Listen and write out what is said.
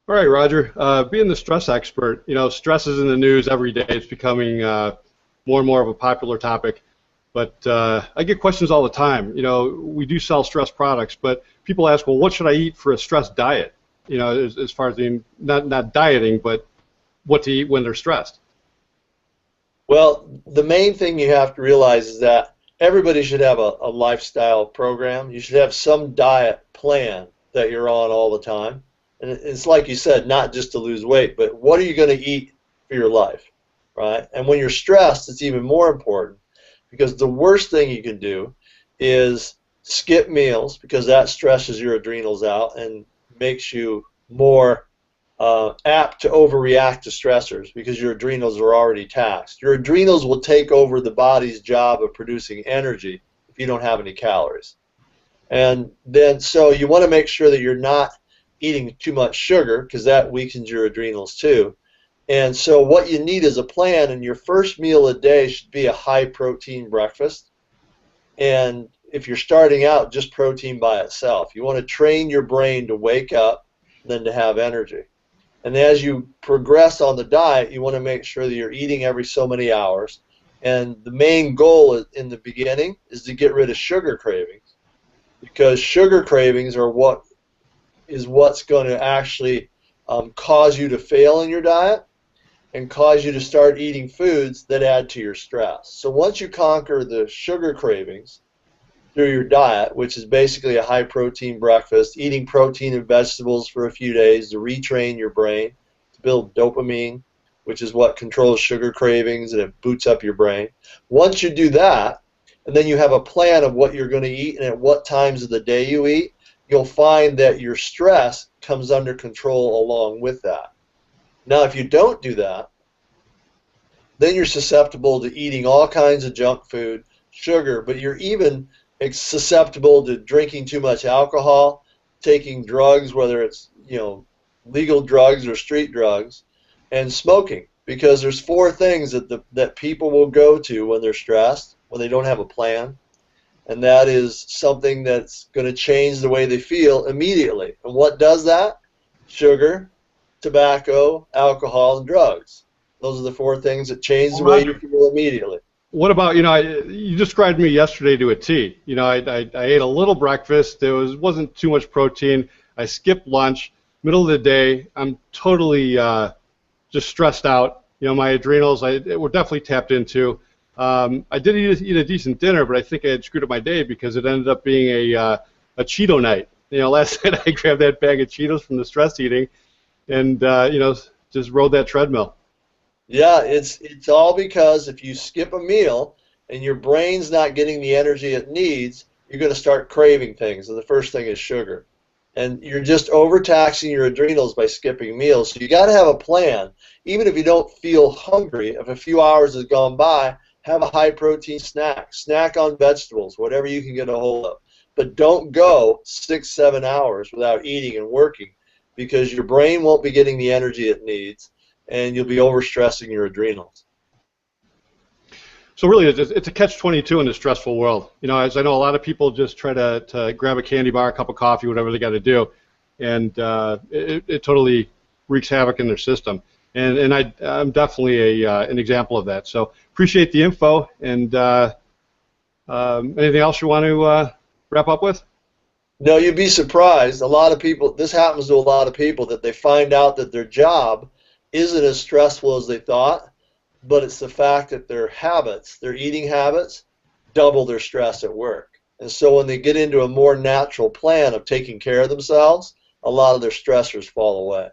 All right, Roger. Being the stress expert, stress is in the news every day. It's becoming more and more of a popular topic. But I get questions all the time. We do sell stress products, but people ask, well, what should I eat for a stress diet? As far as not dieting, but what to eat when they're stressed. Well, the main thing you have to realize is that everybody should have a lifestyle program. You should have some diet plan that you're on all the time. And it's like you said, not just to lose weight, but what are you going to eat for your life, right? And when you're stressed, it's even more important because the worst thing you can do is skip meals because that stresses your adrenals out and makes you more apt to overreact to stressors because your adrenals are already taxed. Your adrenals will take over the body's job of producing energy if you don't have any calories. And then so you want to make sure that you're not eating too much sugar because that weakens your adrenals too. And so what you need is a plan, and your first meal a day should be a high protein breakfast. And if you're starting out, just protein by itself. You want to train your brain to wake up and then to have energy. And as you progress on the diet, you want to make sure that you're eating every so many hours. And the main goal in the beginning is to get rid of sugar cravings because sugar cravings are what's going to actually cause you to fail in your diet and cause you to start eating foods that add to your stress. So once you conquer the sugar cravings through your diet, which is basically a high protein breakfast, eating protein and vegetables for a few days to retrain your brain, to build dopamine, which is what controls sugar cravings and it boots up your brain. Once you do that, and then you have a plan of what you're going to eat and at what times of the day you eat, you'll find that your stress comes under control along with that. Now, if you don't do that, then you're susceptible to eating all kinds of junk food, sugar, but you're even susceptible to drinking too much alcohol, taking drugs, whether it's legal drugs or street drugs, and smoking. Because there's four things that people will go to when they're stressed, when they don't have a plan. And that is something that's going to change the way they feel immediately. And what does that? Sugar, tobacco, alcohol, and drugs. Those are the four things that change the way you feel immediately. What about, you described me yesterday to a T. I ate a little breakfast. There wasn't too much protein. I skipped lunch. Middle of the day, I'm totally just stressed out. My adrenals were definitely tapped into. I did eat a decent dinner, but I think I had screwed up my day because it ended up being a Cheeto night. Last night I grabbed that bag of Cheetos from the stress eating and, just rode that treadmill. Yeah, it's all because if you skip a meal and your brain's not getting the energy it needs, you're going to start craving things. And the first thing is sugar. And you're just overtaxing your adrenals by skipping meals. So you got to have a plan. Even if you don't feel hungry, if a few hours has gone by, have a high-protein snack. Snack on vegetables, whatever you can get a hold of. But don't go 6-7 hours without eating and working because your brain won't be getting the energy it needs, and you'll be overstressing your adrenals. So really, it's a catch-22 in this stressful world. As I know, a lot of people just try to grab a candy bar, a cup of coffee, whatever they got to do, and it totally wreaks havoc in their system. And I'm definitely an example of that. So appreciate the info. And anything else you want to wrap up with? No, you'd be surprised. A lot of people, this happens to a lot of people, that they find out that their job isn't as stressful as they thought, but it's the fact that their habits, their eating habits, double their stress at work. And so when they get into a more natural plan of taking care of themselves, a lot of their stressors fall away.